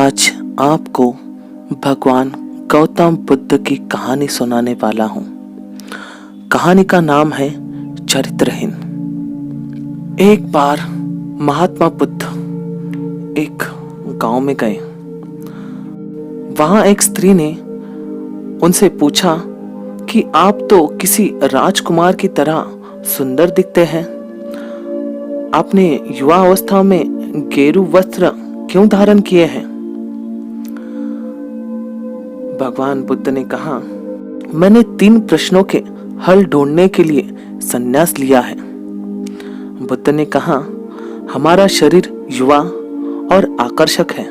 आज आपको भगवान गौतम बुद्ध की कहानी सुनाने वाला हूँ। कहानी का नाम है चरित्रहीन। एक बार महात्मा बुद्ध एक गांव में गए। वहां एक स्त्री ने उनसे पूछा कि आप तो किसी राजकुमार की तरह सुंदर दिखते हैं। आपने युवा अवस्था में गेरू वस्त्र क्यों धारण किए हैं? भगवान बुद्ध ने कहा, मैंने 3 प्रश्नों के हल ढूंढने के लिए संन्यास लिया है। बुद्ध ने कहा, हमारा शरीर युवा और आकर्षक है,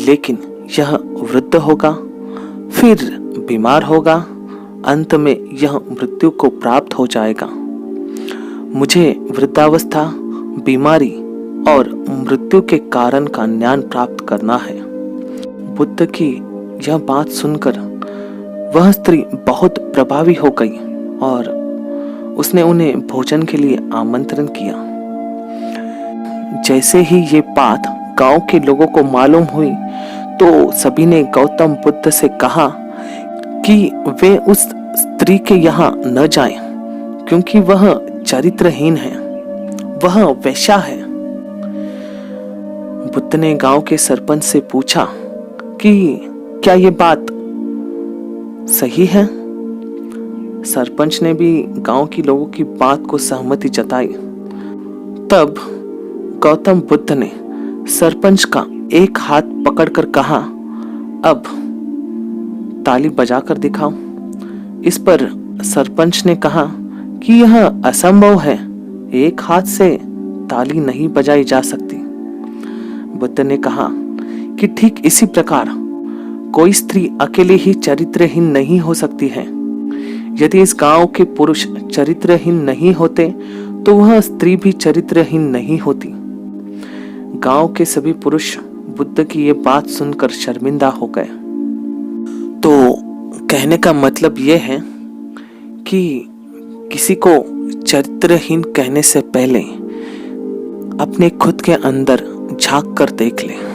लेकिन यह वृद्ध होगा, फिर बीमार होगा, अंत में यह मृत्यु को प्राप्त हो जाएगा। मुझे वृद्धावस्था, बीमारी और मृत्यु के कारण का ज्ञान प्राप्त करना है। बुद्ध की यह बात सुनकर वह स्त्री बहुत प्रभावी हो गई और उसने उन्हें भोजन के लिए आमंत्रण किया। जैसे ही ये बात गांव के लोगों को मालूम हुई तो सभी ने गौतम बुद्ध से कहा कि वे उस स्त्री के यहाँ न जाएं, क्योंकि वह चरित्रहीन है, वह वेश्या है। बुद्ध ने गांव के सरपंच से पूछा कि क्या ये बात सही है? सरपंच ने भी गांव के लोगों की बात को सहमति जताई। तब गौतम बुद्ध ने सरपंच का एक हाथ पकड़कर कहा, अब ताली बजाकर दिखाओ। इस पर सरपंच ने कहा कि यह असंभव है, एक हाथ से ताली नहीं बजाई जा सकती। बुद्ध ने कहा कि ठीक इसी प्रकार कोई स्त्री अकेले ही चरित्रहीन नहीं हो सकती है। यदि इस गांव के पुरुष चरित्रहीन नहीं होते तो वह स्त्री भी चरित्रहीन नहीं होती। गांव के सभी पुरुष बुद्ध की ये बात सुनकर शर्मिंदा हो गए। तो कहने का मतलब यह है कि किसी को चरित्रहीन कहने से पहले अपने खुद के अंदर झांक कर देख ले।